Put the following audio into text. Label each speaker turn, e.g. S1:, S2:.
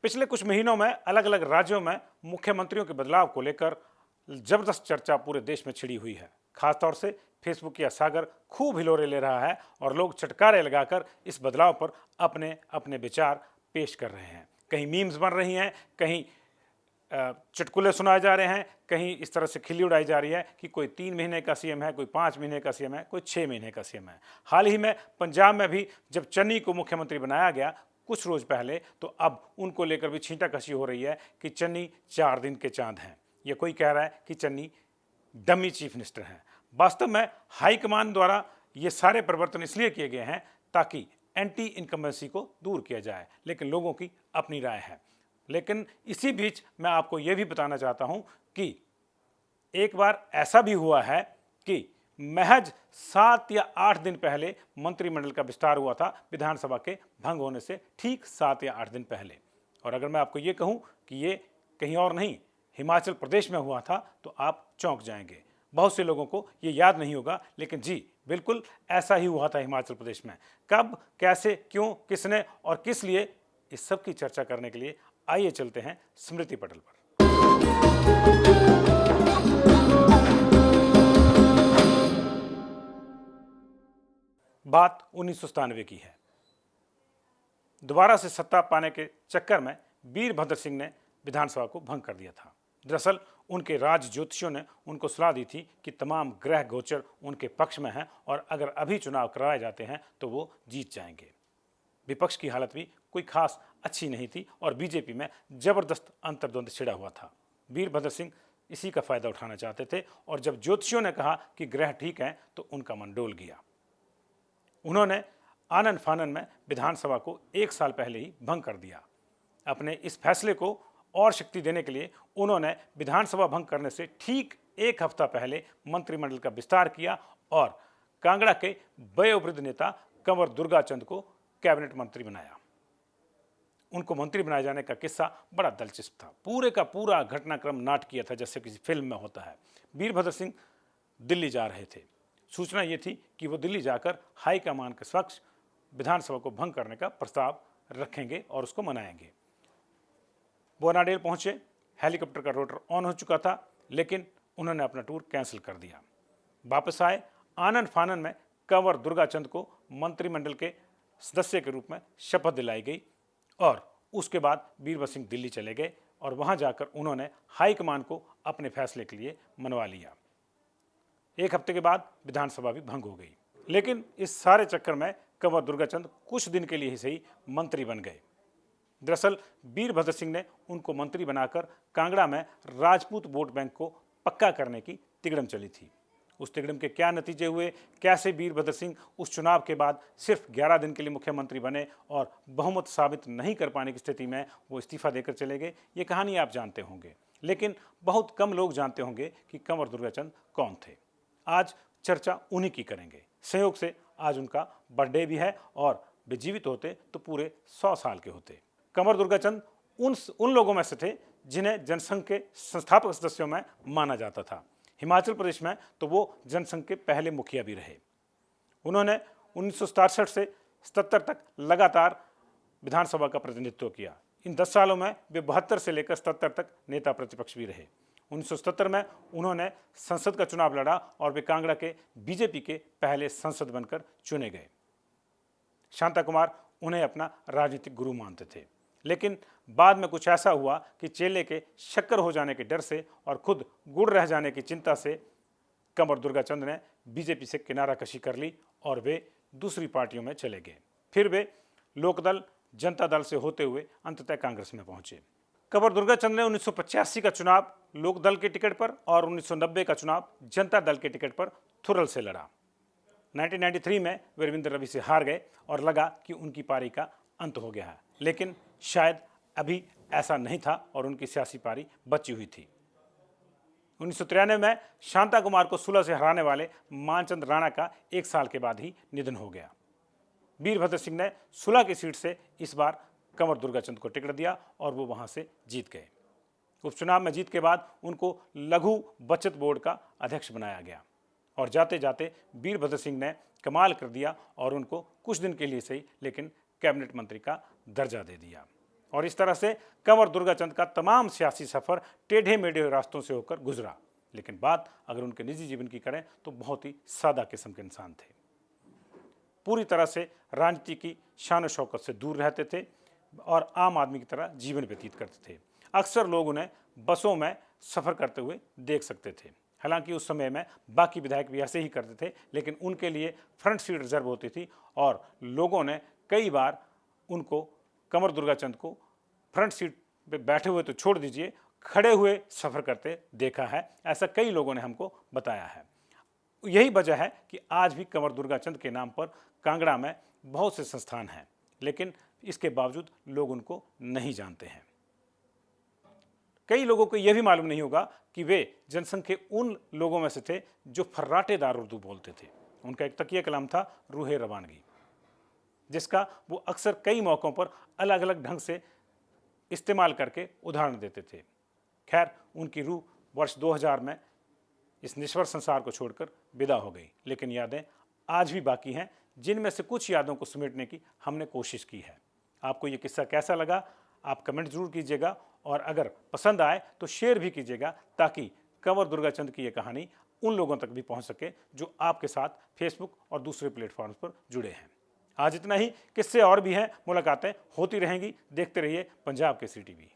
S1: पिछले कुछ महीनों में अलग अलग राज्यों में मुख्यमंत्रियों के बदलाव को लेकर जबरदस्त चर्चा पूरे देश में छिड़ी हुई है। खासतौर से फेसबुक या सागर खूब हिलोरे ले रहा है और लोग चटकारे लगाकर इस बदलाव पर अपने अपने विचार पेश कर रहे हैं। कहीं मीम्स बन रही हैं, कहीं चुटकुले सुनाए जा रहे हैं, कहीं इस तरह से खिल्ली उड़ाई जा रही है कि कोई 3 महीने का सीएम है, कोई 5 महीने का सीएम है, कोई 6 महीने का सीएम है। हाल ही में पंजाब में भी जब चन्नी को मुख्यमंत्री बनाया गया कुछ रोज पहले, तो अब उनको लेकर भी छींटाकशी हो रही है कि चन्नी 4 दिन के चांद हैं। ये कोई कह रहा है कि चन्नी डमी चीफ मिनिस्टर हैं। वास्तव में हाईकमान द्वारा ये सारे परिवर्तन इसलिए किए गए हैं ताकि एंटी इनकम्बेंसी को दूर किया जाए, लेकिन लोगों की अपनी राय है। लेकिन इसी बीच मैं आपको यह भी बताना चाहता हूं कि एक बार ऐसा भी हुआ है कि महज 7 या 8 दिन पहले मंत्रिमंडल का विस्तार हुआ था, विधानसभा के भंग होने से ठीक 7 या 8 दिन पहले। और अगर मैं आपको ये कहूं कि ये कहीं और नहीं, हिमाचल प्रदेश में हुआ था, तो आप चौंक जाएंगे। बहुत से लोगों को ये याद नहीं होगा, लेकिन जी बिल्कुल ऐसा ही हुआ था हिमाचल प्रदेश में। कब, कैसे, क्यों, किसने और किस लिए, इस सब की चर्चा करने के लिए आइए चलते हैं स्मृति पटल पर। बात 1997 की है। दोबारा से सत्ता पाने के चक्कर में वीरभद्र सिंह ने विधानसभा को भंग कर दिया था। दरअसल उनके राज ज्योतिषियों ने उनको सलाह दी थी कि तमाम ग्रह गोचर उनके पक्ष में हैं और अगर अभी चुनाव करवाए जाते हैं तो वो जीत जाएंगे। विपक्ष की हालत भी कोई खास अच्छी नहीं थी और बीजेपी में जबरदस्त अंतर्द्वंद छिड़ा हुआ था। वीरभद्र सिंह इसी का फायदा उठाना चाहते थे और जब ज्योतिषियों ने कहा कि ग्रह ठीक हैं तो उनका मन डोल गया। उन्होंने आनन फानन में विधानसभा को 1 साल पहले ही भंग कर दिया। अपने इस फैसले को और शक्ति देने के लिए उन्होंने विधानसभा भंग करने से ठीक 1 हफ्ता पहले मंत्रिमंडल का विस्तार किया और कांगड़ा के वयोवृद्ध नेता कंवर दुर्गाचंद को कैबिनेट मंत्री बनाया। उनको मंत्री बनाए जाने का किस्सा बड़ा दिलचस्प था। पूरे का पूरा घटनाक्रम नाटकीय था, जैसे किसी फिल्म में होता है। वीरभद्र सिंह दिल्ली जा रहे थे। सूचना ये थी कि वो दिल्ली जाकर हाईकमान के समक्ष विधानसभा को भंग करने का प्रस्ताव रखेंगे और उसको मनाएंगे। बोनाडेल पहुंचे, हेलीकॉप्टर का रोटर ऑन हो चुका था, लेकिन उन्होंने अपना टूर कैंसिल कर दिया। वापस आए, आनन फानन में कंवर दुर्गाचंद को मंत्रिमंडल के सदस्य के रूप में शपथ दिलाई गई और उसके बाद वीरभद्र सिंह दिल्ली चले गए और वहां जाकर उन्होंने हाईकमान को अपने फैसले के लिए मनवा लिया। 1 हफ्ते के बाद विधानसभा भी भंग हो गई, लेकिन इस सारे चक्कर में कंवर दुर्गाचंद कुछ दिन के लिए ही सही मंत्री बन गए। दरअसल वीरभद्र सिंह ने उनको मंत्री बनाकर कांगड़ा में राजपूत वोट बैंक को पक्का करने की तिगड़म चली थी। उस तिगड़म के क्या नतीजे हुए, कैसे वीरभद्र सिंह उस चुनाव के बाद सिर्फ 11 दिन के लिए मुख्यमंत्री बने और बहुमत साबित नहीं कर पाने की स्थिति में वो इस्तीफा देकर चले गए, ये कहानी आप जानते होंगे। लेकिन बहुत कम लोग जानते होंगे कि कंवर दुर्गाचंद कौन थे। आज चर्चा उन्हीं की करेंगे। संयोग से आज उनका बर्थडे भी है और वे जीवित होते तो पूरे 100 साल के होते। कंवर दुर्गाचंद उन लोगों में से थे जिन्हें जनसंघ के संस्थापक सदस्यों में माना जाता था। हिमाचल प्रदेश में तो वो जनसंघ के पहले मुखिया भी रहे। उन्होंने 1967 से 77 तक लगातार विधानसभा का प्रतिनिधित्व किया। इन 10 सालों में वे 72 से लेकर 77 तक नेता प्रतिपक्ष भी रहे। 1977 में उन्होंने संसद का चुनाव लड़ा और वे कांगड़ा के बीजेपी के पहले सांसद बनकर चुने गए। शांता कुमार उन्हें अपना राजनीतिक गुरु मानते थे, लेकिन बाद में कुछ ऐसा हुआ कि चेले के शक्कर हो जाने के डर से और खुद गुड़ रह जाने की चिंता से कंवर दुर्गाचंद ने बीजेपी से किनारा कशी कर ली और वे दूसरी पार्टियों में चले गए। फिर वे लोकदल, जनता दल से होते हुए अंततः कांग्रेस में पहुंचे। कंवर दुर्गाचंद ने 1985 का चुनाव लोकदल के टिकट पर और 1990 का चुनाव जनता दल के टिकट पर थुरल से लड़ा। 1993 में वे रविंद्र रवि से हार गए और लगा कि उनकी पारी का अंत हो गया है, लेकिन शायद अभी ऐसा नहीं था और उनकी सियासी पारी बची हुई थी। 1993 में शांता कुमार को सुलह से हराने वाले मानचंद राणा का 1 साल के बाद ही निधन हो गया। वीरभद्र सिंह ने सुलह की सीट से इस बार कंवर दुर्गाचंद को टिकट दिया और वो वहां से जीत गए। उपचुनाव में जीत के बाद उनको लघु बचत बोर्ड का अध्यक्ष बनाया गया और जाते जाते वीरभद्र सिंह ने कमाल कर दिया और उनको कुछ दिन के लिए सही लेकिन कैबिनेट मंत्री का दर्जा दे दिया और इस तरह से कंवर दुर्गाचंद का तमाम सियासी सफ़र टेढ़े मेढ़े रास्तों से होकर गुजरा। लेकिन बात अगर उनके निजी जीवन की करें तो बहुत ही सादा किस्म के इंसान थे। पूरी तरह से राजनीति की शान शौकत से दूर रहते थे और आम आदमी की तरह जीवन व्यतीत करते थे। अक्सर लोग उन्हें बसों में सफ़र करते हुए देख सकते थे। हालांकि उस समय में बाकी विधायक भी ऐसे ही करते थे, लेकिन उनके लिए फ्रंट सीट रिजर्व होती थी और लोगों ने कई बार उनको, कंवर दुर्गाचंद को, फ्रंट सीट पे बैठे हुए तो छोड़ दीजिए, खड़े हुए सफ़र करते देखा है। ऐसा कई लोगों ने हमको बताया है। यही वजह है कि आज भी कंवर दुर्गाचंद के नाम पर कांगड़ा में बहुत से संस्थान हैं, लेकिन इसके बावजूद लोग उनको नहीं जानते हैं। कई लोगों को यह भी मालूम नहीं होगा कि वे जनसंघ के उन लोगों में से थे जो फर्राटेदार उर्दू बोलते थे। उनका एक तकिया कलाम था रूहे रवानगी, जिसका वो अक्सर कई मौक़ों पर अलग अलग ढंग से इस्तेमाल करके उदाहरण देते थे। खैर, उनकी रूह वर्ष 2000 में इस नश्वर संसार को छोड़कर विदा हो गई, लेकिन यादें आज भी बाकी हैं, जिनमें से कुछ यादों को समेटने की हमने कोशिश की है। आपको ये किस्सा कैसा लगा, आप कमेंट जरूर कीजिएगा और अगर पसंद आए तो शेयर भी कीजिएगा, ताकि कंवर दुर्गाचंद की ये कहानी उन लोगों तक भी पहुंच सके जो आपके साथ फेसबुक और दूसरे प्लेटफॉर्म्स पर जुड़े हैं। आज इतना ही, किस्से और भी हैं, मुलाकातें होती रहेंगी। देखते रहिए पंजाब केसरी टीवी।